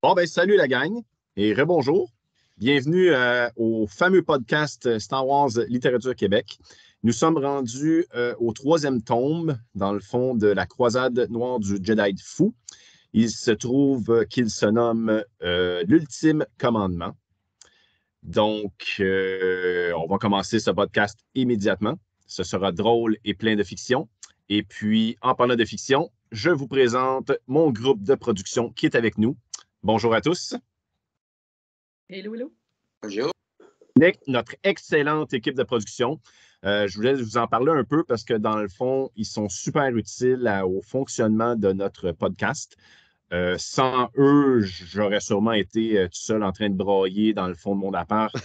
Bon, ben, salut la gang et rebonjour. Bienvenue au fameux podcast Star Wars Littérature Québec. Nous sommes rendus au troisième tome, dans le fond, de la croisade noire du Jedi fou. Il se trouve qu'il se nomme l'Ultime Commandement. Donc, on va commencer ce podcast immédiatement. Ce sera drôle et plein de fiction. Et puis, en parlant de fiction, je vous présente mon groupe de production qui est avec nous. Bonjour à tous. Hello, hello. Bonjour. Nick, notre excellente équipe de production. Je voulais vous en parler un peu parce que dans le fond, ils sont super utiles au fonctionnement de notre podcast. Sans eux, j'aurais sûrement été tout seul en train de brailler dans le fond de mon appart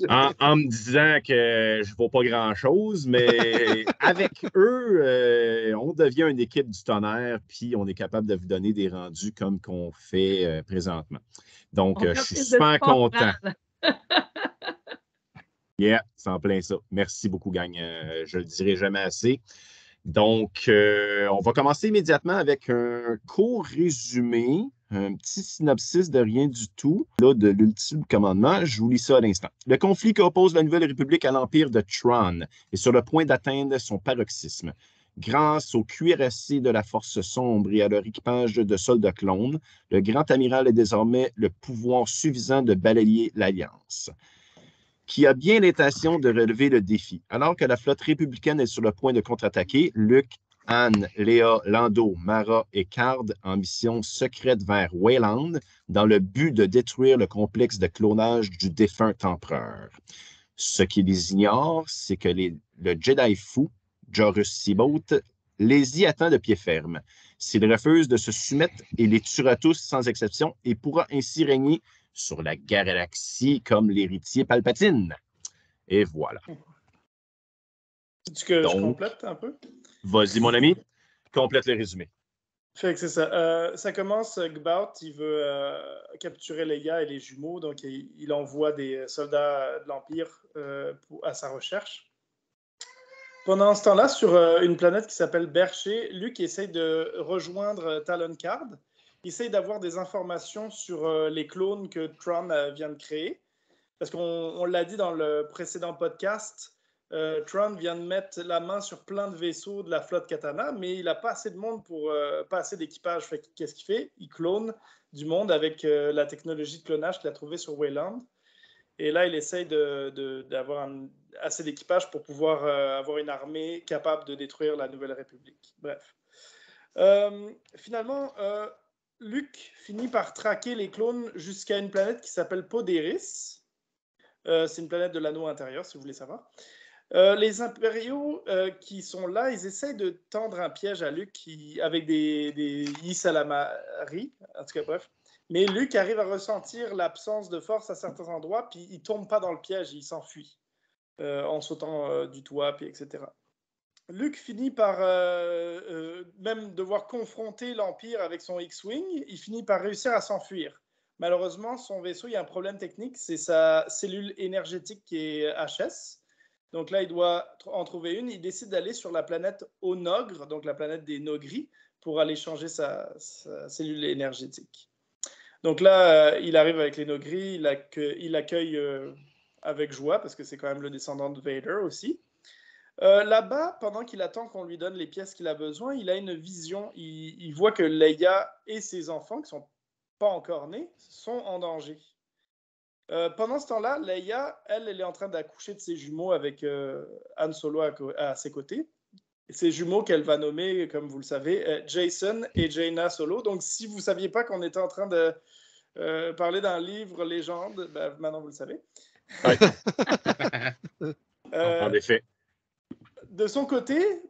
en me disant que je ne vaux pas grand-chose, mais avec eux, on devient une équipe du tonnerre, puis on est capable de vous donner des rendus comme qu'on fait présentement. Donc, je suis super content. Yeah, c'est en plein ça. Merci beaucoup, gang. Je le dirai jamais assez. Donc, on va commencer immédiatement avec un court résumé, un petit synopsis de rien du tout, là, de l'Ultime Commandement. Je vous lis ça à l'instant. Le conflit qui oppose la Nouvelle République à l'Empire de Thrawn est sur le point d'atteindre son paroxysme. Grâce aux cuirassés de la Force sombre et à leur équipage de soldats clones, le Grand Amiral a désormais le pouvoir suffisant de balayer l'Alliance, qui a bien l'intention de relever le défi. Alors que la flotte républicaine est sur le point de contre-attaquer, Luke, Han, Léa, Lando, Mara et Card en mission secrète vers Wayland dans le but de détruire le complexe de clonage du défunt empereur. Ce qui les ignore, c'est que le Jedi fou, Jorus Seabolt, les y attend de pied ferme. S'il refuse de se soumettre, il les tuera tous sans exception et pourra ainsi régner sur la galaxie comme l'héritier Palpatine. Et voilà. Est-ce que je complète un peu? Vas-y, mon ami, complète le résumé. Fait que c'est ça. Ça commence, Gbaut, il veut capturer Leia et les jumeaux, donc il envoie des soldats de l'Empire à sa recherche. Pendant ce temps-là, sur une planète qui s'appelle Berché, Luke essaye de rejoindre Talon Card. Il essaye d'avoir des informations sur les clones que Thrawn vient de créer. Parce qu'on l'a dit dans le précédent podcast, Thrawn vient de mettre la main sur plein de vaisseaux de la flotte Katana, mais il n'a pas assez de monde pas assez d'équipage. Qu'est-ce qu'il fait? Il clone du monde avec la technologie de clonage qu'il a trouvée sur Wayland. Et là, il essaye d'avoir assez d'équipage pour pouvoir avoir une armée capable de détruire la Nouvelle République. Bref. Finalement, Luke finit par traquer les clones jusqu'à une planète qui s'appelle Poderis. C'est une planète de l'anneau intérieur, si vous voulez savoir. Les impériaux qui sont là, ils essayent de tendre un piège à Luke avec des Ysalamari, en tout cas, bref. Mais Luke arrive à ressentir l'absence de force à certains endroits, puis il ne tombe pas dans le piège, il s'enfuit en sautant du toit, puis etc. Luke finit par même devoir confronter l'Empire avec son X-Wing, il finit par réussir à s'enfuir. Malheureusement, son vaisseau, il y a un problème technique, c'est sa cellule énergétique qui est HS. Donc là, il doit en trouver une. Il décide d'aller sur la planète Onogre, donc la planète des Nogri, pour aller changer sa cellule énergétique. Donc là, il arrive avec les Nogri, il accueille avec joie, parce que c'est quand même le descendant de Vader aussi. Là-bas, pendant qu'il attend qu'on lui donne les pièces qu'il a besoin, il a une vision. Il voit que Leia et ses enfants, qui ne sont pas encore nés, sont en danger. Pendant ce temps-là, Leia, elle est en train d'accoucher de ses jumeaux avec Han Solo à ses côtés. Ces jumeaux qu'elle va nommer, comme vous le savez, Jason et Jaina Solo. Donc, si vous ne saviez pas qu'on était en train de parler d'un livre légende, ben, maintenant vous le savez. Ouais. En effet. De son côté,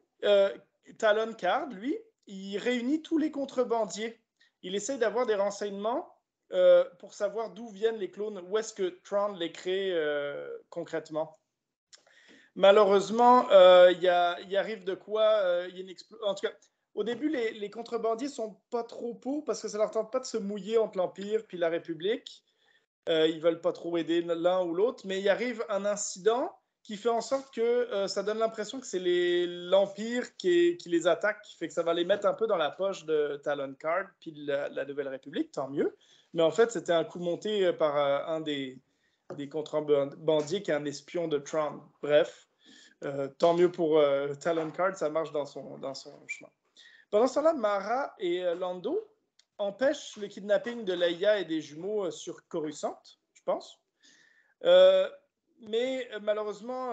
Talon Card, lui, il réunit tous les contrebandiers. Il essaye d'avoir des renseignements pour savoir d'où viennent les clones, où est-ce que Thrawn les crée concrètement. Malheureusement, il arrive de quoi en tout cas, au début, les contrebandiers sont pas trop pour parce que ça leur tente pas de se mouiller entre l'Empire puis la République. Ils veulent pas trop aider l'un ou l'autre, mais il arrive un incident qui fait en sorte que ça donne l'impression que c'est l'Empire qui les attaque, qui fait que ça va les mettre un peu dans la poche de Talonkarrd puis de la Nouvelle République, tant mieux. Mais en fait, c'était un coup monté par un des contrebandiers qui est un espion de Tron. Bref, tant mieux pour Talonkarrd, ça marche dans son chemin. Pendant ce temps-là, Mara et Lando empêchent le kidnapping de Leia et des jumeaux sur Coruscant, je pense. Mais malheureusement,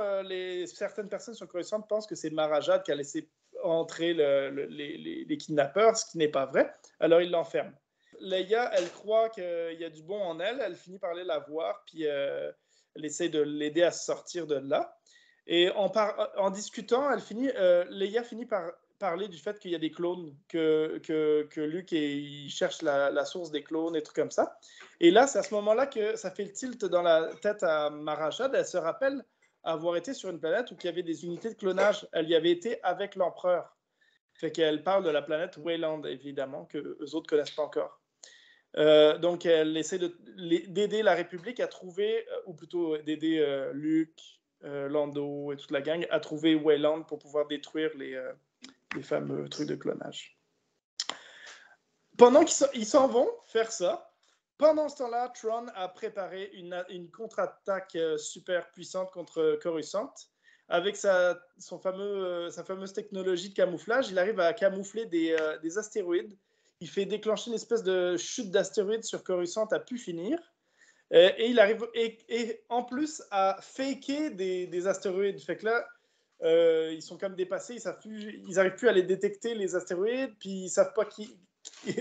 certaines personnes sur Coruscant pensent que c'est Mara Jade qui a laissé entrer les kidnappeurs, ce qui n'est pas vrai. Alors, ils l'enferment. Leia, elle croit qu'il y a du bon en elle. Elle finit par aller la voir, puis elle essaie de l'aider à sortir de là. Et en discutant, Leia finit par parler du fait qu'il y a des clones, que Luke il cherche la source des clones et trucs comme ça. Et là, c'est à ce moment-là que ça fait le tilt dans la tête à Mara Jade. Elle se rappelle avoir été sur une planète où il y avait des unités de clonage. Elle y avait été avec l'empereur. Fait qu'elle parle de la planète Wayland, évidemment, que eux autres ne connaissent pas encore. Donc, elle essaie d'aider la République à trouver, ou plutôt d'aider Luke, Lando et toute la gang à trouver Wayland pour pouvoir détruire les fameux trucs de clonage. Pendant qu'ils s'en vont faire ça, pendant ce temps-là, Tron a préparé une contre-attaque super puissante contre Coruscant. Avec sa fameuse technologie de camouflage, il arrive à camoufler des astéroïdes. Il fait déclencher une espèce de chute d'astéroïdes sur Coruscant à pu finir. Et il arrive et en plus à faker des astéroïdes. Fait que là, ils sont comme dépassés, ils n'arrivent plus à les détecter, les astéroïdes, puis ils ne savent pas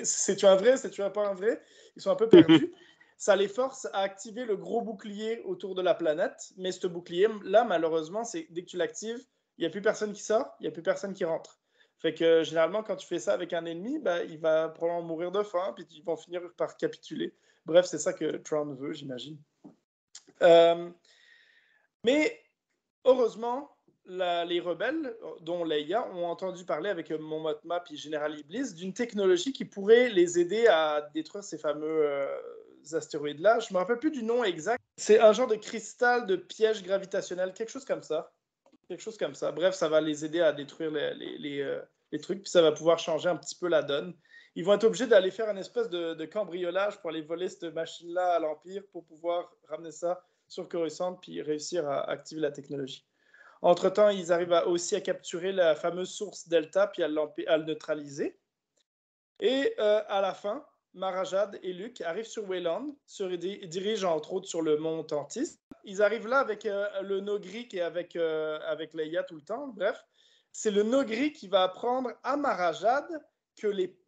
c'est-tu un vrai, c'est-tu pas un vrai. Ils sont un peu perdus. Ça les force à activer le gros bouclier autour de la planète, mais ce bouclier-là, malheureusement, dès que tu l'actives, il n'y a plus personne qui sort, il n'y a plus personne qui rentre. Fait que généralement, quand tu fais ça avec un ennemi, il va probablement mourir de faim, puis ils vont finir par capituler. Bref, c'est ça que Tron veut, j'imagine. Mais heureusement, les rebelles, dont Leia, ont entendu parler avec Mon Mothma et Général Iblis d'une technologie qui pourrait les aider à détruire ces fameux astéroïdes-là. Je ne me rappelle plus du nom exact. C'est un genre de cristal de piège gravitationnel, quelque chose comme ça. Bref, ça va les aider à détruire les trucs, puis ça va pouvoir changer un petit peu la donne. Ils vont être obligés d'aller faire une espèce de cambriolage pour aller voler cette machine-là à l'Empire pour pouvoir ramener ça sur Coruscant puis réussir à activer la technologie. Entre-temps, ils arrivent aussi à capturer la fameuse source Delta puis à le neutraliser. Et à la fin, Mara Jade et Luke arrivent sur Wayland, se dirigent entre autres sur le mont Tantis. Ils arrivent là avec le Nogri qui est avec Leia tout le temps. Bref, c'est le Nogri qui va apprendre à Mara Jade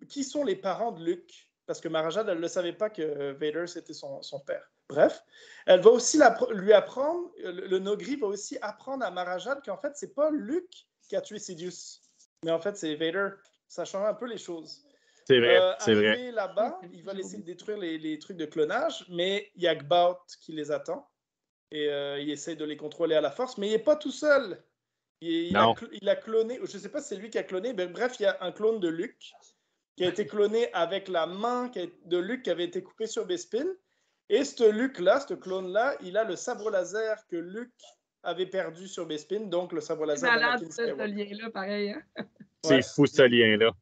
qui sont les parents de Luke. Parce que Mara Jade, elle ne le savait pas que Vader, c'était son père. Bref, elle va aussi lui apprendre, le Nogri va aussi apprendre à Mara Jade qu'en fait, c'est pas Luke qui a tué Sidious, mais en fait, c'est Vader. Ça change un peu les choses. C'est vrai, c'est vrai. Arrivé là-bas, il va essayer de détruire les trucs de clonage, mais il y a Gbaut qui les attend. Et il essaie de les contrôler à la force, mais il n'est pas tout seul. Il a cloné, je ne sais pas si c'est lui qui a cloné, mais bref, il y a un clone de Luke qui a été cloné avec la main de Luke qui avait été coupée sur Bespin. Et ce Luke-là, ce clone-là, il a le sabre laser que Luke avait perdu sur Bespin, donc le sabre laser d'Anakin Skywalker. Ce lien-là, pareil. Hein? C'est fou, ce lien-là.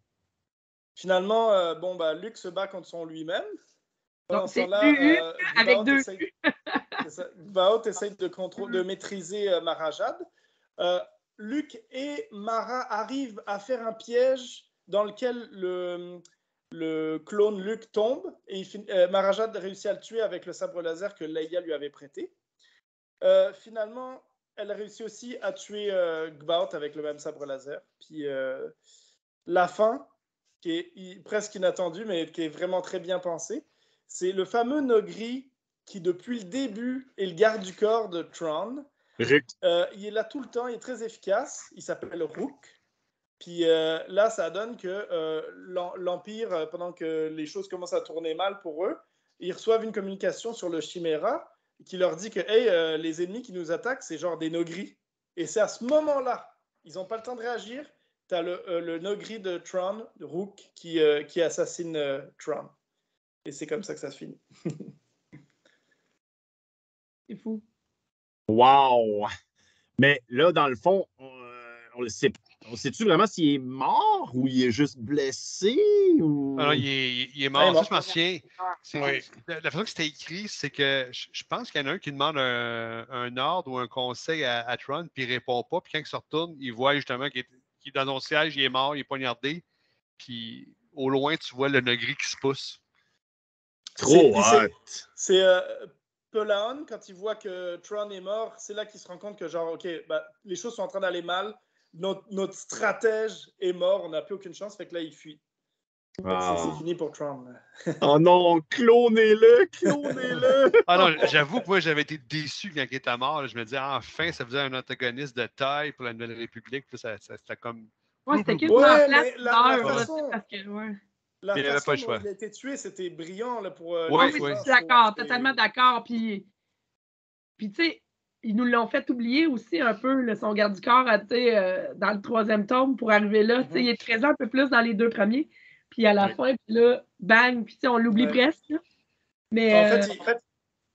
Finalement, Luke se bat contre son lui-même. Donc, c'est avec deux Gbaut essaye de maîtriser Mara Jade. Luke et Mara arrivent à faire un piège dans lequel le clone Luke tombe et Mara Jade réussit à le tuer avec le sabre laser que Leia lui avait prêté. Finalement, elle réussit aussi à tuer Gbaut avec le même sabre laser. Puis la fin, qui est presque inattendue, mais qui est vraiment très bien pensée, c'est le fameux Nogri qui, depuis le début, est le garde du corps de Tron. Il est là tout le temps, il est très efficace. Il s'appelle Rook. Puis là, ça donne que l'Empire, pendant que les choses commencent à tourner mal pour eux, ils reçoivent une communication sur le Chimera qui leur dit que les ennemis qui nous attaquent, c'est genre des Nogri. Et c'est à ce moment-là, ils n'ont pas le temps de réagir. Tu as le Nogri de Tron, Rook, qui assassine Tron. Et c'est comme ça que ça se finit. C'est fou. Wow! Mais là, dans le fond, on le sait. On sait-tu vraiment s'il est mort ou il est juste blessé? Ou... Alors, il est mort. Ça, je m'en souviens. La façon que c'était écrit, c'est que je pense qu'il y en a un qui demande un ordre ou un conseil à Tron, puis il répond pas. Puis quand il se retourne, il voit justement qu'il est dans son siège, il est mort, il est poignardé. Puis au loin, tu vois le gris qui se pousse. Trop hot! C'est Pelaon, quand il voit que Tron est mort, c'est là qu'il se rend compte que, genre, OK, les choses sont en train d'aller mal. Notre stratège est mort, on n'a plus aucune chance, fait que là, il fuit. C'est fini pour Tron. Oh non, clonez-le! Ah non, j'avoue que moi, j'avais été déçu quand il était mort. Là. Je me disais, enfin, ça faisait un antagoniste de taille pour la Nouvelle République. Puis c'était comme... Ouais, c'était quasiment la façon... parce que, ouais. La façon dont il a été tué, c'était brillant là, pour... oui, je suis d'accord, totalement d'accord. Puis tu sais, ils nous l'ont fait oublier aussi un peu, là, son garde du corps dans le 3e tome pour arriver là. Mm-hmm. Il est présent un peu plus dans les 2 premiers. Puis à la fin, puis là, bang, puis on l'oublie presque. Là. Mais, en fait,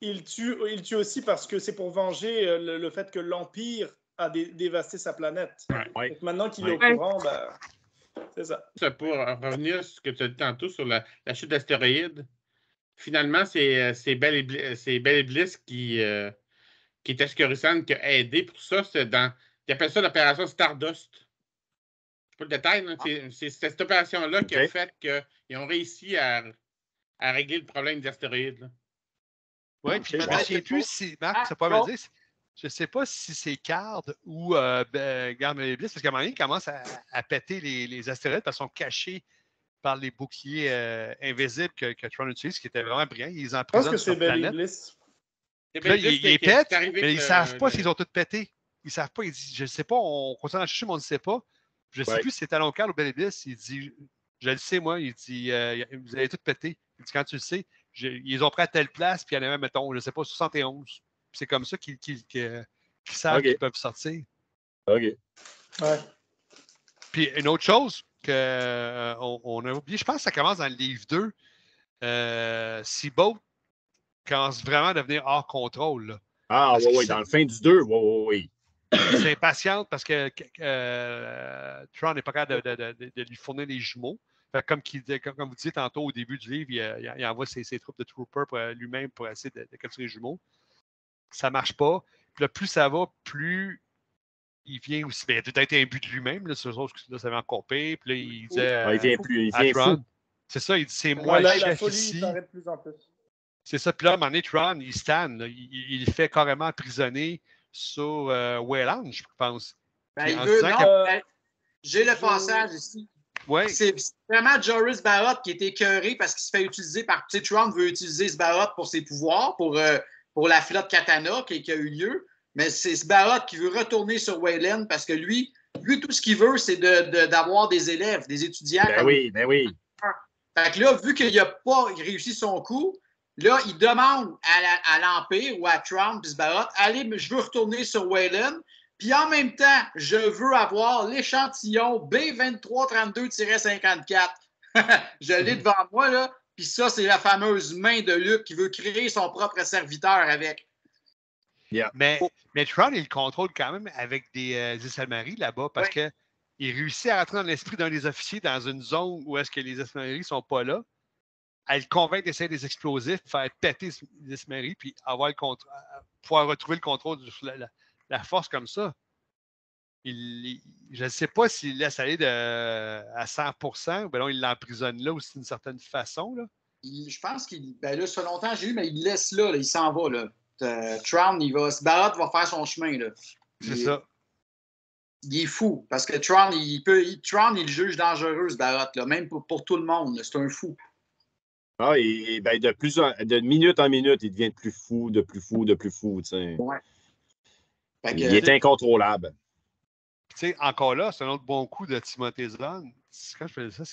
il tue aussi parce que c'est pour venger le fait que l'Empire a dévasté sa planète. Ouais. Donc maintenant qu'il est au courant, c'est ça. Pour revenir sur ce que tu as dit tantôt sur la chute d'astéroïdes, finalement, c'est Belle et Bliss qui était ce Coruscant qui a aidé pour ça. Ils appellent ça l'opération Stardust. Je sais pas le détail, hein, c'est cette opération-là qui a fait qu'ils ont réussi à régler le problème des astéroïdes. Oui, puis je ne sais plus si, Marc, ça peut me dire, je ne sais pas si c'est Card ou Garde Bliss, parce qu'à un moment donné, ils commencent à péter les astéroïdes parce qu'ils sont cachés par les boucliers invisibles que Tron utilise, qui était vraiment brillant. Ils emprisonnent sur la planète. Là, ils les pètent, mais ils ne savent pas s'ils ont tout pété. Ils ne savent pas. Ils disent, je ne sais pas, on continue à chercher, mais on ne sait pas. Je ne sais plus si c'est Talon Card ou Belle et Bliss. Il dit, je le sais, moi. Il dit, vous avez tout pété. Il dit, quand tu le sais, ils ont pris à telle place, puis il y en avait, mettons, je ne sais pas, 71. C'est comme ça qu'ils savent qu'ils peuvent sortir. OK. Ouais. Puis une autre chose qu'on a oublié, je pense que ça commence dans le livre 2. Seaboat commence vraiment à devenir hors contrôle. Là. Ah, oui, dans le fin du 2, oui. Il s'impatiente parce que Tron n'est pas capable de lui fournir les jumeaux. Fait comme vous disiez tantôt au début du livre, il envoie ses troupes de troopers lui-même pour essayer de capturer les jumeaux. Ça ne marche pas. Puis là, plus ça va, plus il vient aussi. Ben, il a peut-être un but de lui-même. Là, ça va encore pire. Puis là, il disait. Il vient fou. C'est ça, il dit c'est moi le chef ici. De plus en plus. C'est ça. Puis là, à un moment donné, Tron, il stand. Là, il fait carrément emprisonner sur Wayland, je pense. J'ai le passage ici. Ouais. C'est vraiment Joruus Barot qui est écœuré parce qu'il se fait utiliser par. Tu sais, Tron veut utiliser ce Barot pour ses pouvoirs, pour la flotte Katana qui a eu lieu. Mais c'est ce Barot qui veut retourner sur Wayland parce que lui, tout ce qu'il veut, c'est d'avoir des élèves, des étudiants. Ben oui. Fait que là, vu qu'il n'a pas réussi son coup, là, il demande à l'Empire ou à Tron puis ce Barot, allez, je veux retourner sur Wayland. Puis en même temps, je veux avoir l'échantillon B2332-54. Je l'ai devant moi, là. Puis ça, c'est la fameuse main de Luke qui veut créer son propre serviteur avec. Yeah. Mais Tron, il le contrôle quand même avec des Issalmaris là-bas parce qu'il réussit à rentrer dans l'esprit d'un des officiers dans une zone où est-ce que les Issalmaris ne sont pas là. À le convaincre d'essayer des explosifs, faire péter les Issalmaris, puis avoir pouvoir retrouver le contrôle de la force comme ça. Je ne sais pas s'il laisse aller à 100%, ben non, il l'emprisonne là aussi d'une certaine façon. Là. Je pense qu'il. Ben là, ça fait longtemps que j'ai eu, mais il le laisse là, il s'en va. Là. Tron, Barot va faire son chemin. Là. C'est ça. Il est fou, parce que Tron, il le juge dangereux, ce Barot, là, même pour tout le monde. C'est un fou. Ah, et ben de minute en minute, il devient de plus fou. Ouais. Il est incontrôlable. Tu sais, encore là, c'est un autre bon coup de Timothée Zahn. Quand je fais ça,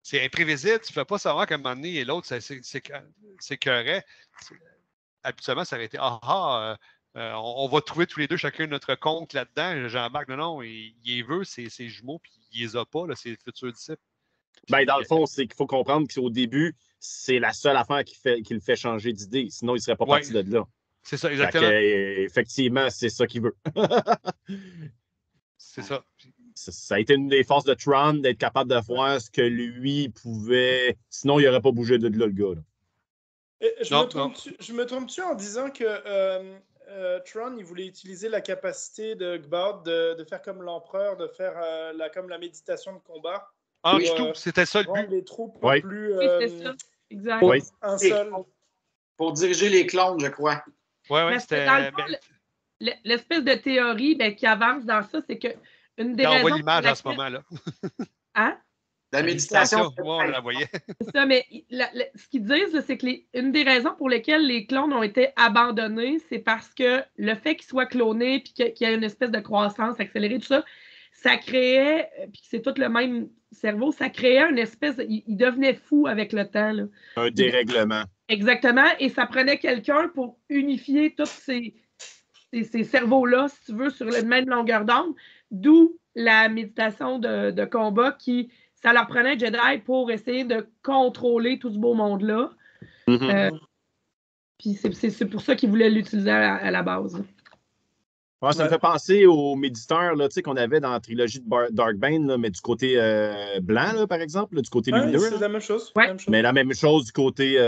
c'est imprévisible. Tu ne fais pas savoir qu'à un moment donné et l'autre, c'est correct. Habituellement, ça aurait été on va trouver tous les deux chacun notre compte là-dedans. Jean-Marc, non, il veut ses jumeaux, puis il les a pas, là, ses futurs disciples. Ben, dans le fond, c'est qu'il faut comprendre qu'au début, c'est la seule affaire qui le fait changer d'idée. Sinon, il ne serait pas parti de là. C'est ça, exactement. Effectivement, c'est ça qu'il veut. C'est ça. Ça a été une des forces de Tron d'être capable de voir ce que lui pouvait. Sinon, il n'aurait pas bougé de là, le gars. Je me trompe-tu en disant que Tron, il voulait utiliser la capacité de Gbart de faire comme l'empereur, de faire comme la méditation de combat? Ah, du tout, c'était ça le but. Les troupes plus. Oui, c'est ça. Exact. Oui. Un seul. Pour diriger les clones, je crois. Oui, c'était. Dans le fond, l'espèce de théorie qui avance dans ça, c'est que une des raisons. On voit l'image à ce moment-là. Hein? La méditation. Oui, on la voyait. C'est ça, mais ce qu'ils disent, c'est que une des raisons pour lesquelles les clones ont été abandonnés, c'est parce que le fait qu'ils soient clonés puis qu'il y ait une espèce de croissance accélérée, tout ça, ça créait, puis c'est tout le même cerveau, ça créait une espèce. Il devenait fou avec le temps. Là. Un dérèglement. Exactement, et ça prenait quelqu'un pour unifier tous ces cerveaux-là, si tu veux, sur la même longueur d'onde, d'où la méditation de combat qui, ça leur prenait un Jedi pour essayer de contrôler tout ce beau monde-là. Puis c'est pour ça qu'ils voulaient l'utiliser à la base. Ouais, ça me fait penser aux méditeurs qu'on avait dans la trilogie de Darkbane, là, mais du côté blanc, là, par exemple, là, du côté lumineux. C'est la même chose. Ouais. Mais la même chose du côté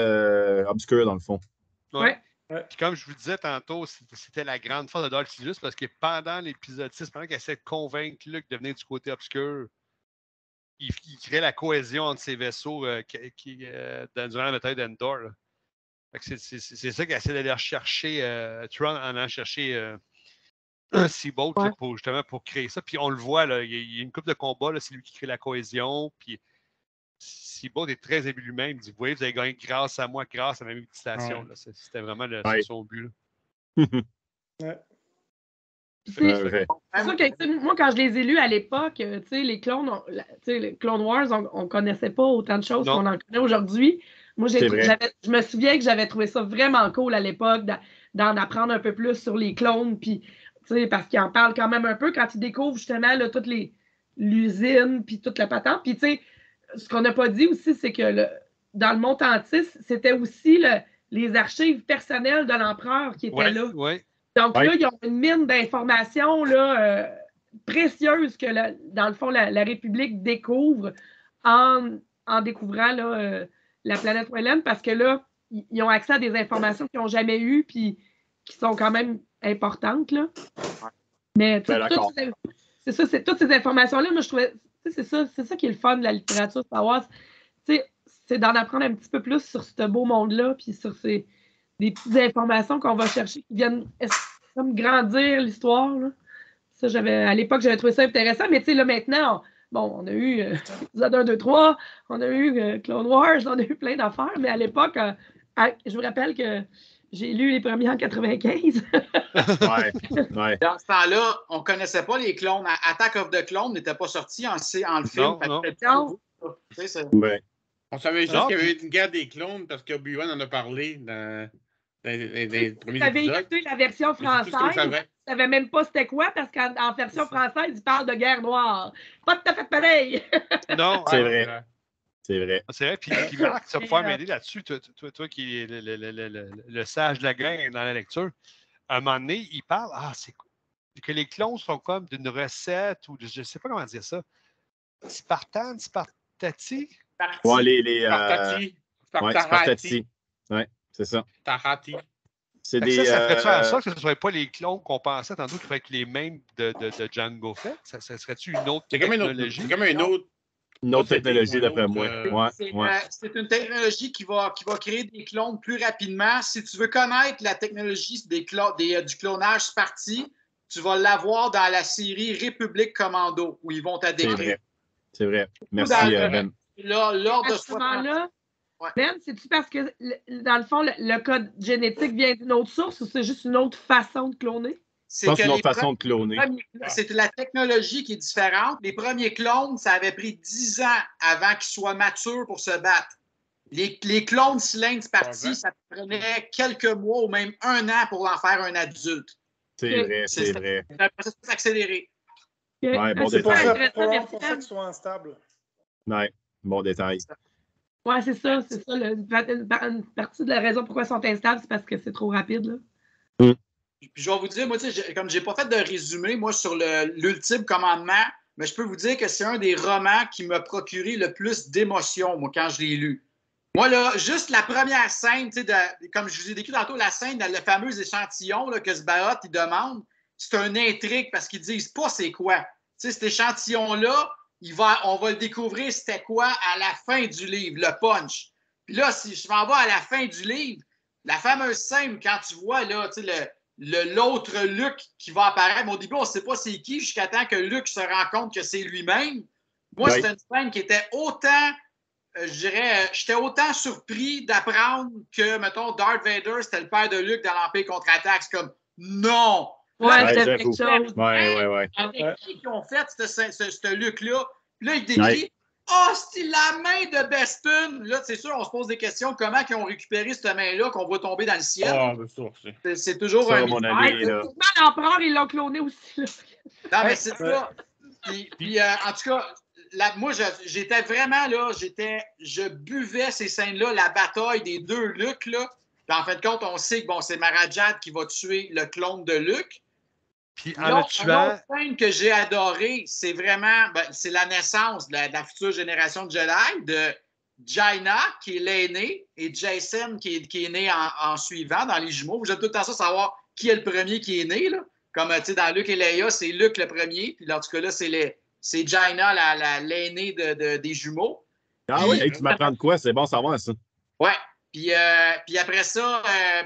obscur, dans le fond. Ouais. Puis comme je vous disais tantôt, c'était la grande force de Darth Sidious parce que pendant l'épisode 6, pendant qu'il essayait de convaincre Luke de venir du côté obscur, il crée la cohésion entre ses vaisseaux durant la bataille d'Endor. C'est ça qu'il essaie d'aller rechercher, Tron en allant chercher Seabolt pour créer ça. Puis on le voit, là, il y a une couple de combats, c'est lui qui crée la cohésion. Puis Seabolt est très ému lui-même. Il dit, vous voyez, vous avez gagné grâce à moi, grâce à ma méditation. Ouais. C'était vraiment son but. Ouais. C'est sûr que moi, quand je les ai lus à l'époque, les clones, les Clone Wars, on ne connaissait pas autant de choses qu'on en connaît aujourd'hui. Moi, je me souviens que j'avais trouvé ça vraiment cool à l'époque d'en apprendre un peu plus sur les clones, puis parce qu'ils en parlent quand même un peu quand ils découvrent justement là, toute l'usine, puis toute la patente. Puis ce qu'on n'a pas dit aussi, c'est que dans le Montantis, c'était aussi les archives personnelles de l'empereur qui étaient là. Ouais. Donc là, ils ont une mine d'informations précieuses que, dans le fond, la République découvre en découvrant la planète Wayland, parce que là, ils ont accès à des informations qu'ils n'ont jamais eues puis qui sont quand même importantes. Là. Mais c'est ça, c'est toutes ces informations-là, moi je trouvais, c'est ça qui est le fun de la littérature Star Wars. C'est d'en apprendre un petit peu plus sur ce beau monde-là, puis sur des petites informations qu'on va chercher qui viennent comme grandir l'histoire. Là. Ça, à l'époque, j'avais trouvé ça intéressant, mais là, maintenant, on a eu épisode 1, 2, 3, on a eu Clone Wars, on a eu plein d'affaires, mais à l'époque, je vous rappelle que j'ai lu les premiers en 95. Ouais. Dans ce temps-là, on ne connaissait pas les clones. Attack of the Clones n'était pas sorti en le film. Non. On savait juste qu'il y avait une guerre des clones parce que Obi-Wan en a parlé dans les premiers épisodes. Tu avais écouté la version française. Tu ne savais même pas c'était quoi parce qu'en version française, il parle de guerre noire. Pas tout à fait pareil. Non, c'est vrai. C'est vrai. C'est vrai. Puis Marc, tu vas pouvoir m'aider là-dessus. Toi qui es le sage de la gang dans la lecture. À un moment donné, il parle c'est cool. Que les clones sont comme d'une recette ou je ne sais pas comment dire ça. Spartati? Ouais, les Spartati. Ouais, c'est ça. Tahati. Ça ferait-tu en sorte que ce ne seraient pas les clones qu'on pensait tantôt qui pourraient être les mêmes de Jango Fett? Ça serait-tu une autre technologie? C'est comme une autre technologie, d'après moi. C'est une technologie qui va créer des clones plus rapidement. Si tu veux connaître la technologie du clonage Sparti, tu vas l'avoir dans la série République Commando, où ils vont t'adhérer. C'est vrai. Merci, Ben. Lors de ce moment-là, Ben, c'est-tu parce que, dans le fond, le code génétique vient d'une autre source ou c'est juste une autre façon de cloner? C'est une autre façon de cloner. C'est la technologie qui est différente. Les premiers clones, ça avait pris 10 ans avant qu'ils soient matures pour se battre. Les clones cylindres Sparti, ça prenait quelques mois ou même 1 an pour en faire un adulte. C'est vrai. C'est un processus accéléré. Ouais, bon c'est détail. pour ça qu'ils sont instables. Ouais, bon détail. Ouais, c'est ça. Une partie de la raison pourquoi ils sont instables, c'est parce que c'est trop rapide. Là. Puis je vais vous dire, moi, comme j'ai pas fait de résumé, moi, sur l'ultime commandement, mais je peux vous dire que c'est un des romans qui m'a procuré le plus d'émotions, moi, quand je l'ai lu. Moi, là, juste la première scène, comme je vous ai décrit tantôt, la scène, le fameux échantillon là, que Sbaot, il demande, c'est une intrigue parce qu'ils disent pas c'est quoi. Cet échantillon-là, on va le découvrir c'était quoi à la fin du livre, le punch. Puis là, si je m'en vais à la fin du livre, la fameuse scène, quand tu vois là, l'autre Luke qui va apparaître, au début, on ne sait pas c'est qui, jusqu'à temps que Luke se rend compte que c'est lui-même. Moi, c'était une scène qui était autant, je dirais, j'étais autant surpris d'apprendre que, mettons, Darth Vader, c'était le père de Luke dans l'Empire contre-attaque. C'est comme, non! Ouais, c'était quelque chose. Ouais. Avec qui ils ont fait ce Luke-là? Puis là, il décrit, c'est la main de Bespin! Là, c'est sûr, on se pose des questions. Comment ils ont récupéré cette main-là qu'on voit tomber dans le ciel? C'est toujours un mystère. L'empereur, ils l'ont cloné aussi. Là. Non, mais c'est ça. Puis en tout cas, moi, j'étais vraiment là, je buvais ces scènes-là, la bataille des deux Luke, là. Puis en fin de compte, on sait que c'est Marajad qui va tuer le clone de Luke. Puis en le tuant... L'autre scène que j'ai adorée, c'est vraiment c'est la naissance de la future génération de Jedi, de Jaina, qui est l'aîné, et Jacen, qui est né en suivant, dans les jumeaux. J'aime tout le temps ça, savoir qui est le premier qui est né, là. Comme, tu sais, dans Luke et Leia, c'est Luke le premier, puis en tout cas, là, c'est Jaina, l'aînée des jumeaux. Ah oui, tu m'apprends de quoi? C'est bon savoir, ça. Ouais. Puis après ça,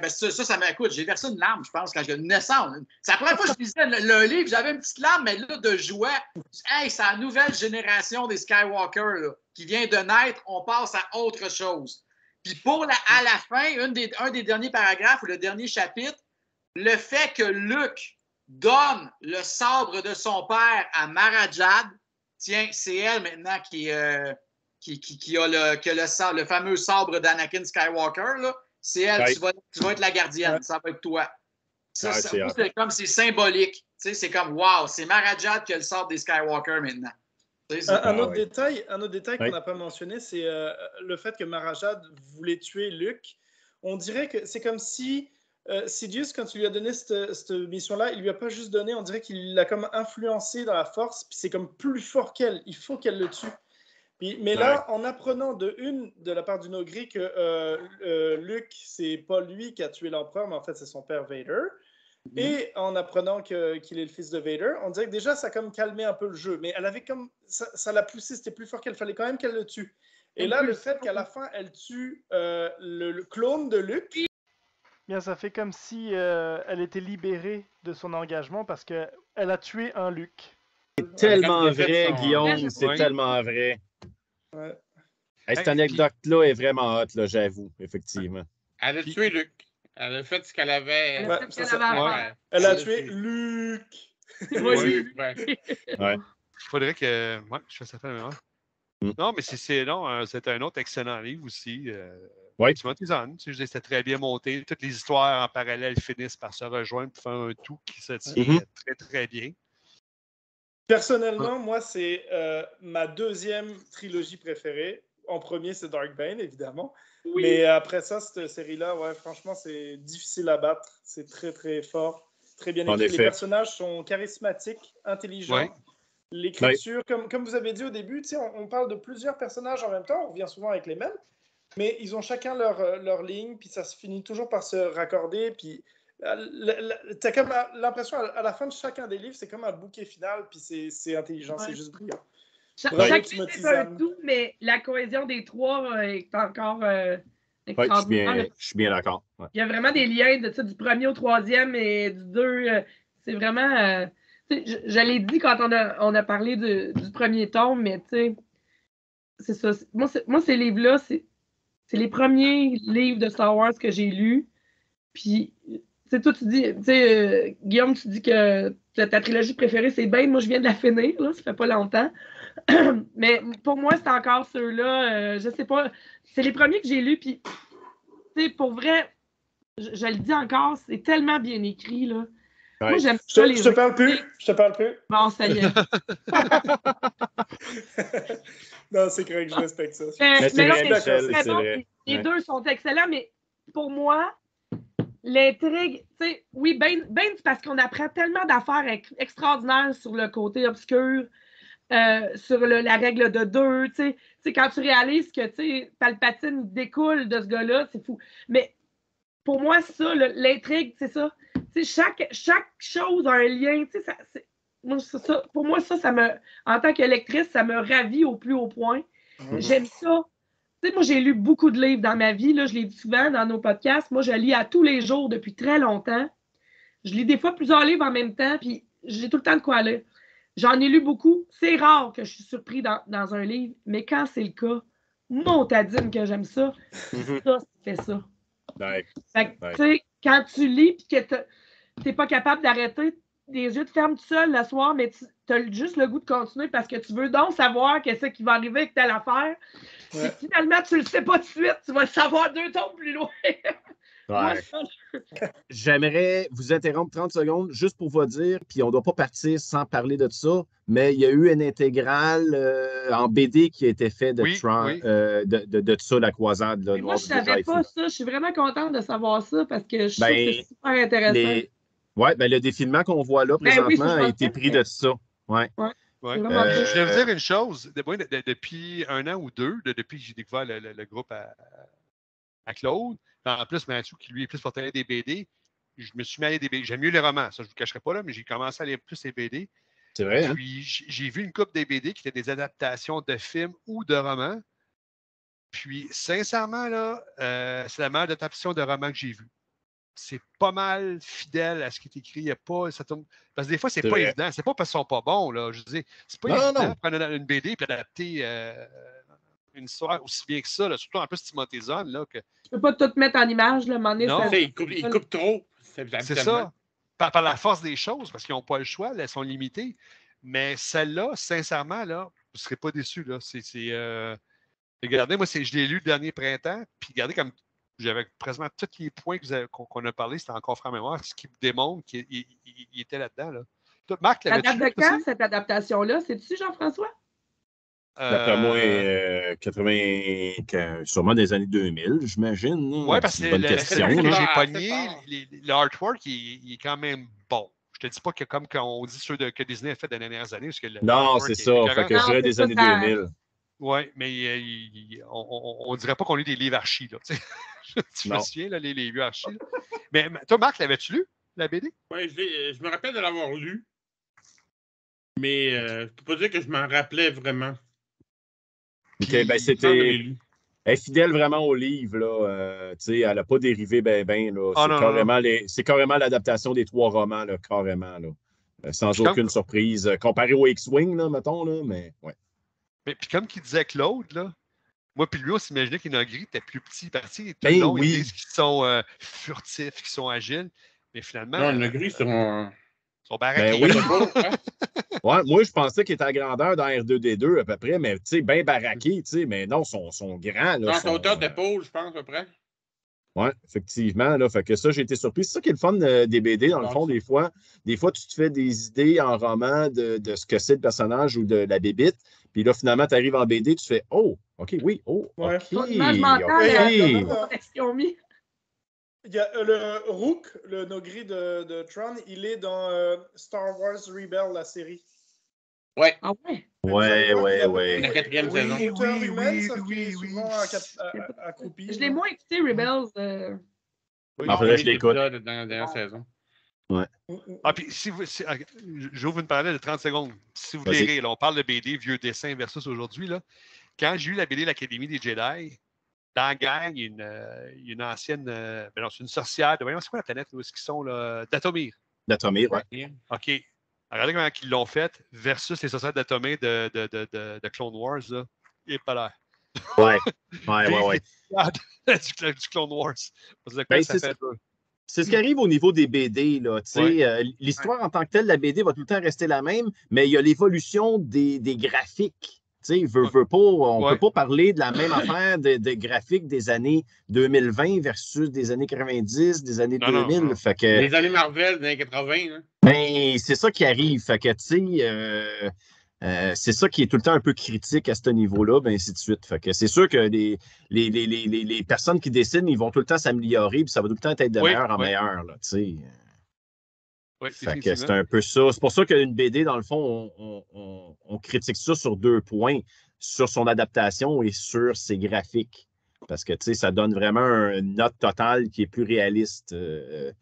ça m'écoute. J'ai versé une larme, je pense, quand j'ai une naissance. C'est la première fois que je lisais le livre, j'avais une petite larme, mais là, de joie. Hey, c'est la nouvelle génération des Skywalker là, qui vient de naître. On passe à autre chose. Puis à la fin, un des derniers paragraphes ou le dernier chapitre, le fait que Luke donne le sabre de son père à Marajad, tiens, c'est elle maintenant qui a le fameux sabre d'Anakin Skywalker, là. C'est elle, tu vas être la gardienne, ça va être toi. C'est comme c'est symbolique. C'est comme wow, c'est Marajad qui a le sabre des Skywalker maintenant. Un autre détail qu'on n'a pas mentionné, c'est le fait que Marajad voulait tuer Luke. On dirait que c'est comme si Sidious, quand tu lui as donné cette mission-là, il lui a pas juste donné, on dirait qu'il l'a comme influencé dans la force, puis c'est comme plus fort qu'elle. Il faut qu'elle le tue. Mais là, en apprenant de la part du Nogri que Luke, c'est pas lui qui a tué l'empereur, mais en fait, c'est son père Vader. Et en apprenant qu'il est le fils de Vader, on dirait que déjà, ça a comme calmé un peu le jeu. Mais elle avait comme... Ça l'a poussé, c'était plus fort qu'elle. Fallait quand même qu'elle le tue. Et là, le fait qu'à la fin, elle tue le clone de Luke... Bien, ça fait comme si elle était libérée de son engagement parce qu'elle a tué un Luke. C'est tellement vrai, Guillaume, c'est tellement vrai. Ouais. Cette anecdote-là est vraiment hot, là, j'avoue, effectivement. Elle a tué Luke. Elle a fait ce qu'elle avait. Elle a tué Luke. Il faudrait que. Ouais, je fais ça fait un Non, mais c'est un autre excellent livre aussi. C'était très bien monté. Toutes les histoires en parallèle finissent par se rejoindre pour faire un tout qui se tient très, très bien. Personnellement, moi, c'est ma deuxième trilogie préférée. En premier, c'est Darkbane, évidemment. Oui. Mais après ça, cette série-là, franchement, c'est difficile à battre. C'est très, très fort. Très bien écrit. Les personnages sont charismatiques, intelligents. Ouais. L'écriture, comme vous avez dit au début, on parle de plusieurs personnages en même temps. On revient souvent avec les mêmes. Mais ils ont chacun leur ligne, puis ça se finit toujours par se raccorder. Puis t'as comme l'impression, à la fin de chacun des livres, c'est comme un bouquet final, puis c'est intelligent, c'est juste brillant. Chaque livre, c'est un tout, mais la cohésion des trois est encore extraordinaire. Je suis bien d'accord. Ouais. Il y a vraiment des liens du premier au troisième et du deux. C'est vraiment... je l'ai dit quand on a parlé du premier tome, mais tu sais, c'est ça. Moi, ces livres-là, c'est les premiers livres de Star Wars que j'ai lus. Puis, tu sais, toi, tu dis, Guillaume, tu dis que ta trilogie préférée, c'est Bane. Moi, je viens de la finir, là, ça fait pas longtemps. Mais pour moi, c'est encore ceux-là. Je sais pas. C'est les premiers que j'ai lus. Puis, tu sais, pour vrai, je le dis encore, c'est tellement bien écrit, là. Ouais. Moi, j'aime ça. Je te parle plus. Je te parle plus. Bon, ça y est. Non, c'est correct, je respecte ça. Mais là, les deux sont excellents, mais pour moi, l'intrigue, tu sais, oui, ben c'est parce qu'on apprend tellement d'affaires extraordinaires sur le côté obscur, sur la règle de 2, tu sais, quand tu réalises que, tu sais, Palpatine découle de ce gars-là, c'est fou. Mais pour moi, ça, l'intrigue, c'est ça. Tu sais, chaque chose a un lien, tu sais, pour moi, ça me, en tant qu'électrice, ça me ravit au plus haut point. J'aime ça. Tu sais, moi, j'ai lu beaucoup de livres dans ma vie. Là, je l'ai dit souvent dans nos podcasts. Moi, je lis à tous les jours depuis très longtemps. Je lis des fois plusieurs livres en même temps, puis j'ai tout le temps de quoi lire. J'en ai lu beaucoup. C'est rare que je suis surpris dans un livre, mais quand c'est le cas, montadine que j'aime ça. Ça fait ça. Ouais. Fait que, tu sais, quand tu lis et que tu n'es pas capable d'arrêter, les yeux te ferment tout seul le soir, mais tu as juste le goût de continuer parce que tu veux donc savoir qu'est-ce qui va arriver avec telle affaire. Ouais. Finalement, tu ne le sais pas tout de suite, tu vas le savoir 2 tombes plus loin. Ouais. J'aimerais vous interrompre 30 secondes juste pour vous dire, puis on ne doit pas partir sans parler de ça, mais il y a eu une intégrale en BD qui a été faite de de ça, la croisade. Là, moi, je ne savais pas ça. Je suis vraiment contente de savoir ça parce que je trouve que c'est super intéressant. Oui, le défilement qu'on voit là présentement a été pris de ça. Ouais. Ouais. Je vais vous dire une chose. Depuis 1 an ou 2, depuis que j'ai découvert le groupe à Claude, en plus, Mathieu, qui lui est plus porté des BD, je me suis mis à lire des BD. J'aime mieux les romans, ça, je ne vous cacherai pas là, mais j'ai commencé à lire plus les BD. C'est vrai, hein? Puis j'ai vu une couple des BD qui étaient des adaptations de films ou de romans. Puis, sincèrement, là, c'est la meilleure adaptation de roman que j'ai vue. C'est pas mal fidèle à ce qui est écrit. Il y a pas, ça tourne... Parce que des fois, c'est pas évident. C'est pas parce qu'ils sont pas bons, là. Je veux dire, c'est pas évident de prendre une BD et adapter une histoire aussi bien que ça, là. Surtout en plus Timothée Zahn, là. Que... Tu peux pas tout mettre en image, là, non, il coupe trop. C'est ça. Par la force des choses, parce qu'ils n'ont pas le choix, là, elles sont limitées. Mais celle-là, sincèrement, là, vous ne serez pas déçus, là. Regardez, moi, je l'ai lu le dernier printemps, puis regardez comme j'avais presque tous les points qu'on a parlé, c'était encore en mémoire, ce qui me démontre qu'il était là-dedans. Là. Toi, Marc, la date de quand, cette adaptation-là? C'est-tu Jean-François? D'après moi, 80, sûrement des années 2000, j'imagine. Oui, parce que j'ai pogné, le artwork, il est quand même bon. Je te dis pas que comme quand on dit ceux que Disney a fait dans les dernières années. Parce que non, c'est ça. Fait que je dirais des années 2000. Oui, mais on ne dirait pas qu'on lit des livres archis. Là, tu me souviens, là, les vieux archis. Mais toi, Marc, l'avais-tu lu, la BD? Oui, je me rappelle de l'avoir lu. Mais je ne peux pas dire que je m'en rappelais vraiment. OK, ben c'était... Elle est fidèle vraiment au livre, là. Elle n'a pas dérivé ben. Là. C'est carrément l'adaptation des 3 romans, là, carrément. Là. Sans aucune surprise. Comparé au X-Wing, là, mettons, là, mais ouais. Mais puis comme qu'il disait Claude, là, moi puis lui, on s'imaginait qu'Inogri était plus petit parti. Ben long, oui. Ils disent qu'ils sont furtifs, qu'ils sont agiles. Mais finalement. Non, Inogri, c'est un. Son baraqué. Ben oui. Ouais, moi, je pensais qu'il était à grandeur dans R2D2 à peu près, mais tu sais, bien baraqué, tu sais, mais non, sont grands. Dans son hauteur d'épaule, je pense, à peu près. Oui, effectivement. Là, fait que ça, j'ai été surpris. C'est ça qui est le fun des BD, dans le fond, des fois. Des fois, tu te fais des idées en roman de ce que c'est le personnage ou de la bébite. Puis là, finalement, tu arrives en BD, tu fais « Oh, OK, oui, oh, OK. » Moi, je m'entends Il y a le Rook, le Nogri de Tron, il est dans Star Wars Rebels, la série. Ouais. Ah ouais? Ouais. La 4e saison. Oui. Souvent accroupi. Je l'ai moins écouté, Rebels. En fait, je l'écoute. Dans la dernière saison. Ouais. Ah, puis j'ouvre une parallèle de 30 secondes. Si vous voulez rire, on parle de BD, vieux dessin versus aujourd'hui. Là. Quand j'ai eu la BD L'Académie des Jedi, dans la gang, il y a une ancienne. C'est une sorcière. Voyons, c'est quoi la planète où est-ce qu'ils sont? Datomir. Datomir, oui. OK. Regardez comment ils l'ont fait versus les sorcières d'Atomir de Clone Wars. Là. Il n'est pas l'air. Ouais. Du Clone Wars. C'est ce qui arrive au niveau des BD. Là, l'histoire en tant que telle, la BD va tout le temps rester la même, mais il y a l'évolution des graphiques. On ne peut pas parler de la même affaire de graphiques des années 2020 versus des années 90, des années 2000. Non. Fait que, les années Marvel des années 80. Hein? Ben, c'est ça qui arrive. Fait que, C'est ça qui est tout le temps un peu critique à ce niveau-là, ben ainsi de suite. Fait que c'est sûr que les personnes qui dessinent, ils vont tout le temps s'améliorer, puis ça va tout le temps être de meilleur en meilleur, là, tu sais. Oui, Fait que c'est un peu ça. C'est pour ça qu'une BD, dans le fond, on critique ça sur 2 points, sur son adaptation et sur ses graphiques. Parce que, tu sais, ça donne vraiment une note totale qui est plus réaliste de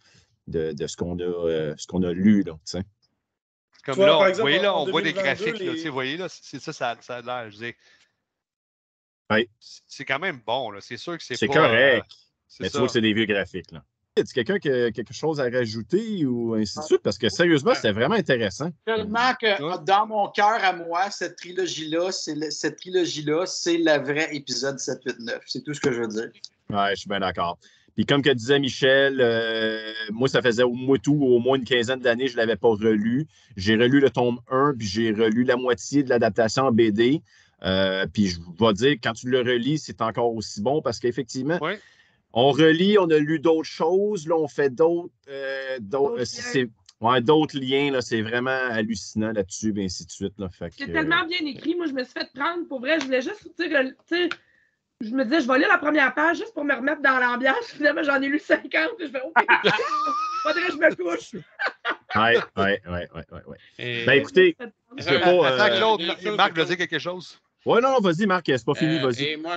ce qu'on a lu, là, tu sais. Comme Toi, là, par vous exemple, voyez là, en on voit des 2022, graphiques, là, tu sais, vous voyez là, c'est ça a l'air. Je veux dire, Oui. c'est quand même bon, là. C'est sûr que c'est pas... correct. c'est Mais tu ça. vois que c'est des vieux graphiques, là. Est-ce quelqu'un qui a quelque chose à rajouter ou ainsi de suite? Parce que sérieusement, c'était vraiment intéressant. Seulement que dans mon cœur à moi, cette trilogie-là, c'est le vrai épisode 7, 8, 9. C'est tout ce que je veux dire. Ouais, je suis bien d'accord. Puis comme que disait Michel, moi, ça faisait au moins une quinzaine d'années que je ne l'avais pas relu. J'ai relu le tome 1, puis j'ai relu la moitié de l'adaptation en BD. Puis je vais dire, quand tu le relis, c'est encore aussi bon parce qu'effectivement, on relit, on a lu d'autres choses, là, on fait d'autres liens. Là, c'est vraiment hallucinant là-dessus, et ainsi de suite. Là, c'est tellement bien écrit. Moi, je me suis fait prendre. Pour vrai, je voulais juste dire, je me disais, je vais lire la première page juste pour me remettre dans l'ambiance. Finalement, j'en ai lu 50. Et je fais, OK, faudrait que je me couche. Ouais. Ben écoutez, je veux pas... Attends, Claude, Marc veut dire quelque chose. Ouais, non, vas-y, Marc, c'est pas fini, vas-y. Et moi,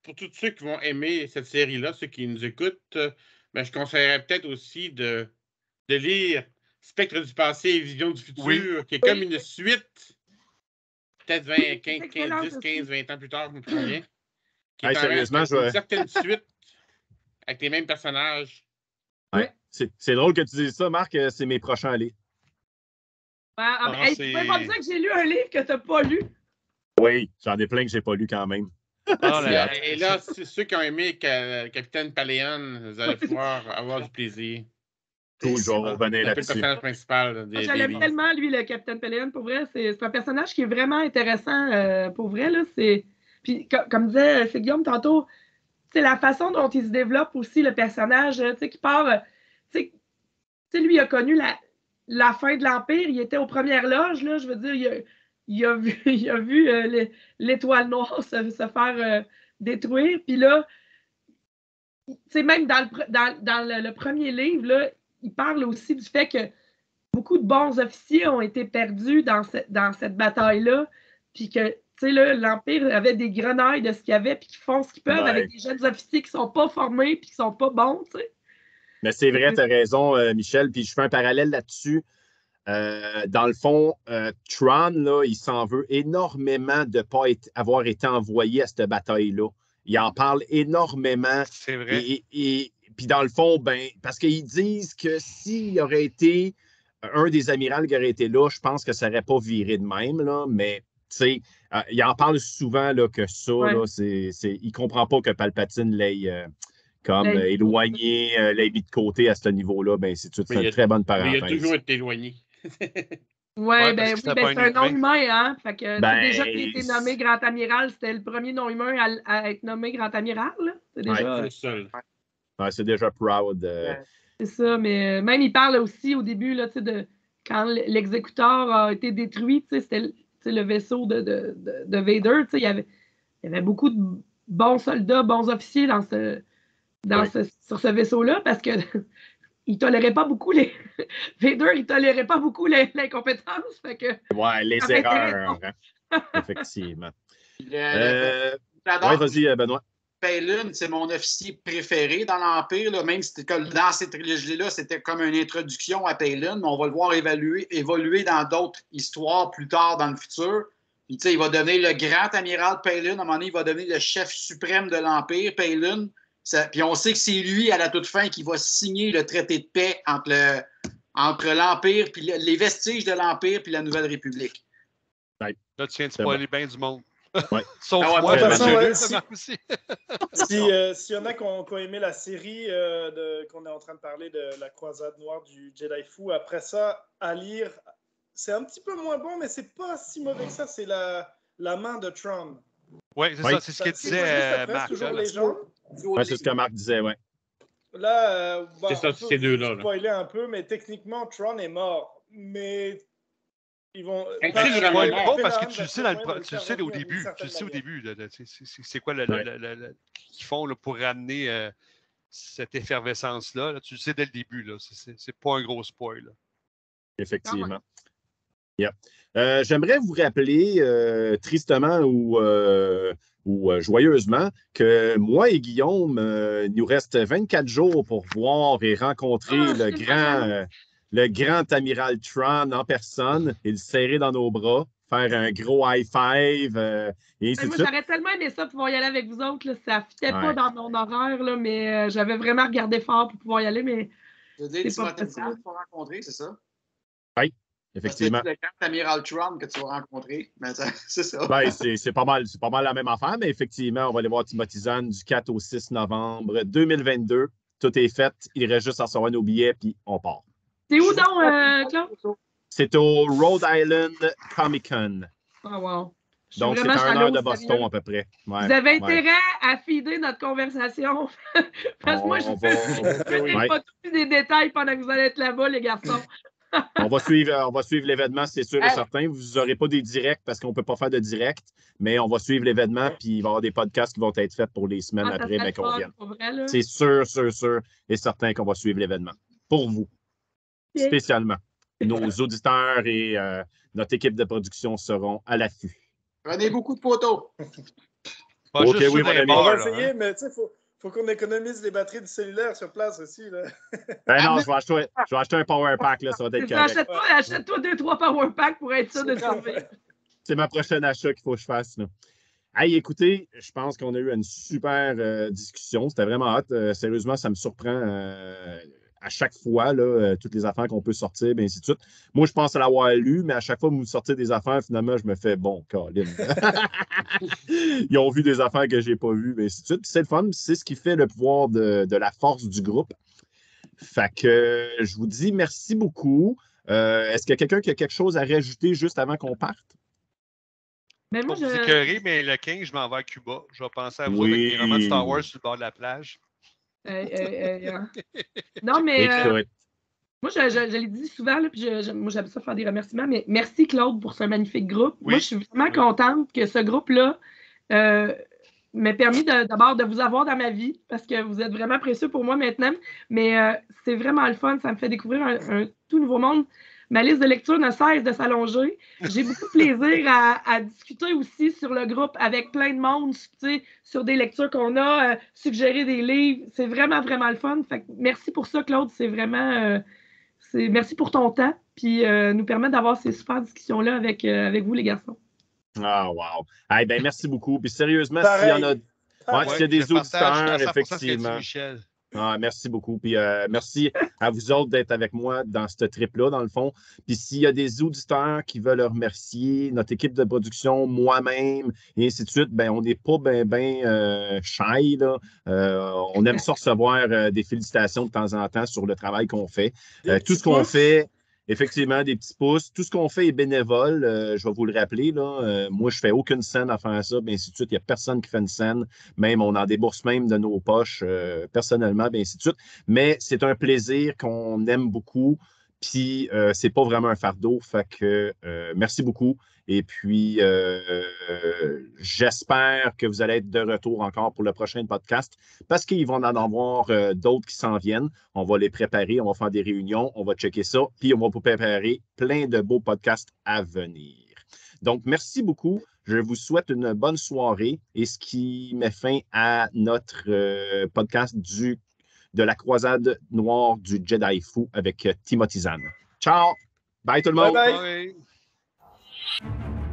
pour tous ceux qui vont aimer cette série-là, ceux qui nous écoutent, ben, je conseillerais peut-être aussi de lire Spectre du passé et Vision du futur, qui est comme une suite, peut-être 10, 15, 20 ans plus tard, je me souviens. Qui est sérieusement, une certaine suite avec les mêmes personnages. Ouais. C'est drôle que tu dises ça, Marc, c'est mes prochains à lire. Tu peux pas dire que j'ai lu un livre que tu n'as pas lu? Oui, j'en ai plein que j'ai pas lu quand même. Et là, ceux qui ont aimé Capitaine Paléon, vous allez pouvoir avoir du plaisir. Toujours revenir là-dessus. C'est le personnage principal. Je l'aime tellement, lui, le Capitaine Paléon. Pour vrai, c'est un personnage qui est vraiment intéressant. Pour vrai, là, c'est... Puis, comme disait Guillaume tantôt, c'est la façon dont il se développe aussi, le personnage, tu sais, qui part... tu sais, lui, il a connu la fin de l'Empire. Il était aux premières loges, là. Je veux dire, il a vu l'étoile noire se faire détruire. Puis là, tu sais, même dans le premier livre, là, il parle aussi du fait que beaucoup de bons officiers ont été perdus dans cette bataille-là. Puis que, tu sais, l'Empire avait des grenailles de ce qu'il y avait, puis qu'ils font ce qu'ils peuvent avec des jeunes officiers qui ne sont pas formés, puis qui ne sont pas bons, tu sais. Mais c'est vrai, tu as raison, Michel. Puis je fais un parallèle là-dessus. Dans le fond, Tron, là, il s'en veut énormément de ne pas avoir été envoyé à cette bataille-là. Il en parle énormément. C'est vrai. Et puis dans le fond, ben, parce qu'ils disent que s'il aurait été un des amirals qui aurait été là, je pense que ça n'aurait pas viré de même, là, mais tu sais, il en parle souvent là, que ça, là, il ne comprend pas que Palpatine l'ait éloigné, l'ait mis de côté à ce niveau-là. Ben, c'est une très bonne parenthèse. Mais il a toujours été éloigné. C'est un nom humain, hein? Fait que déjà qu'il a été nommé Grand Amiral, c'était le premier nom humain à être nommé Grand Amiral, là. C'est déjà... c'est déjà proud. C'est ça, mais même il parle aussi au début, là, de quand l'exécuteur a été détruit, c'était le vaisseau de Vader, il y avait beaucoup de bons soldats, bons officiers sur ce vaisseau-là, parce que il tolérait pas beaucoup Vader, il tolérait pas beaucoup l'incompétence. Fait que... les erreurs. Hein? Effectivement. Vas-y, Benoît. Paylun, c'est mon officier préféré dans l'Empire. Là. Même si dans cette trilogie-là, c'était comme une introduction à Paylun, mais on va le voir évoluer dans d'autres histoires plus tard dans le futur. Puis, il va devenir le grand amiral Paylun. À un moment donné, il va devenir le chef suprême de l'Empire, Paylun. Puis on sait que c'est lui, à la toute fin, qui va signer le traité de paix entre l'Empire, puis les vestiges de l'Empire, puis la Nouvelle République. Là, tu viens de spoiler bien du monde. Sauf moi, s'il y en a qui ont aimé la série qu'on est en train de parler de la croisade noire du Jedi Fou, après ça, à lire, c'est un petit peu moins bon, mais c'est pas si mauvais que ça. C'est la main de Tron. Oui, c'est ça, c'est ce qu'il disait Marc. C'est ce que Marc disait, oui. Là, c'est ça, ces deux-là. Spoiler un peu, mais techniquement, Tron est mort. Mais Ils vont. Inclus Tu vois pas parce que Phénoménal tu le sais, va tu le sais au revenir d'une début. Tu certaine le sais au manière. début. C'est quoi qu'ils font là, pour ramener cette effervescence-là. Là. Tu le sais dès le début. Là. C'est pas un gros spoil. Là. Effectivement. Yeah. J'aimerais vous rappeler, tristement ou joyeusement, que moi et Guillaume, il nous reste 24 jours pour voir et rencontrer le grand amiral Tron en personne et le serrer dans nos bras, faire un gros high five et ainsi de Moi, suite. j'aurais tellement aimé ça pouvoir y aller avec vous autres. Là. Ça ne fitait pas Ouais. dans mon horaire, là, mais j'avais vraiment regardé fort pour pouvoir y aller, mais Je veux dire, c'est pas Timothée possible. Zahn, tu vas rencontrer, c'est ça? Oui, Parce que effectivement. c'est le grand amiral Tron que tu vas rencontrer. Mais c'est ça. Ben, c'est pas mal la même affaire, mais effectivement, on va aller voir Timothy Zahn du 4 au 6 novembre 2022. Tout est fait. Il reste juste à recevoir nos billets, puis on part. C'est où donc, Claude? C'est au Rhode Island Comic Con. Oh, wow. Donc, c'est à 1 heure de Boston, à peu près. Ouais, vous avez ouais. intérêt à feeder notre conversation. Parce que moi, je ne pas tous des détails pendant que vous allez être là-bas, les garçons. On va suivre l'événement, c'est sûr et certain. Vous n'aurez pas des directs parce qu'on ne peut pas faire de direct, mais on va suivre l'événement, puis il va y avoir des podcasts qui vont être faits pour les semaines après ben, qu'on vienne. C'est sûr et certain qu'on va suivre l'événement. Pour vous, spécialement. Nos auditeurs et notre équipe de production seront à l'affût. Prenez beaucoup de photos. OK, oui, mon ami. On va essayer, mais tu sais, faut qu'on économise les batteries du cellulaire sur place aussi. Là. Ben non, je vais acheter un power pack, là, ça va être correct. Achète-toi 2-3 power packs pour être sûr de sauver. C'est ma prochaine achat qu'il faut que je fasse. Là. Hey, écoutez, je pense qu'on a eu une super discussion. C'était vraiment hot. Sérieusement, ça me surprend à chaque fois, là, toutes les affaires qu'on peut sortir, bien ainsi de suite. Moi, je pense à l'avoir lu, mais à chaque fois que vous sortez des affaires, finalement, je me fais bon, Colin. Ils ont vu des affaires que je n'ai pas vues, bien ainsi de suite. Puis c'est le fun, c'est ce qui fait le pouvoir de la force du groupe. Fait que je vous dis merci beaucoup. Est-ce qu'il y a quelqu'un qui a quelque chose à rajouter juste avant qu'on parte? Mais moi, je... écœuré, mais le 15, je m'en vais à Cuba. Je vais penser à vous avec des romans de Star Wars sur le bord de la plage. Non, mais moi, je l'ai dit souvent, là, puis moi, j'aime ça faire des remerciements, mais merci, Claude, pour ce magnifique groupe. Oui. Moi, je suis vraiment contente que ce groupe-là m'ait permis d'abord de vous avoir dans ma vie, parce que vous êtes vraiment précieux pour moi maintenant, mais c'est vraiment le fun. Ça me fait découvrir un tout nouveau monde. Ma liste de lecture ne cesse de s'allonger. J'ai beaucoup de plaisir à discuter aussi sur le groupe avec plein de monde, sur des lectures qu'on a, suggérer des livres. C'est vraiment, vraiment le fun. Fait que merci pour ça, Claude. C'est vraiment... merci pour ton temps, puis nous permettre d'avoir ces super discussions-là avec vous, les garçons. Ah, wow. Hey, ben, merci beaucoup. Puis sérieusement, s'il y en a... s'il y a des auditeurs, effectivement... Ah, merci beaucoup. Puis merci à vous autres d'être avec moi dans ce trip-là, dans le fond. Puis s'il y a des auditeurs qui veulent remercier notre équipe de production, moi-même, et ainsi de suite, ben on n'est pas shy, là. On aime ça recevoir des félicitations de temps en temps sur le travail qu'on fait. Tout ce qu'on fait... Effectivement, des petits pouces. Tout ce qu'on fait est bénévole. Je vais vous le rappeler. Là. Moi, je ne fais aucune scène à faire ça, bien ainsi de suite. Il n'y a personne qui fait une scène. Même, on en débourse même de nos poches personnellement, bien ainsi de suite. Mais c'est un plaisir qu'on aime beaucoup. Puis, c'est pas vraiment un fardeau. Fait que merci beaucoup. Et puis, j'espère que vous allez être de retour encore pour le prochain podcast parce qu'ils vont en avoir d'autres qui s'en viennent. On va les préparer, on va faire des réunions, on va checker ça, puis on va vous préparer plein de beaux podcasts à venir. Donc, merci beaucoup. Je vous souhaite une bonne soirée et ce qui met fin à notre podcast de la croisade noire du Jedi Fou avec Timothy Zahn. Ciao! Bye tout le monde! Bye bye. Bye.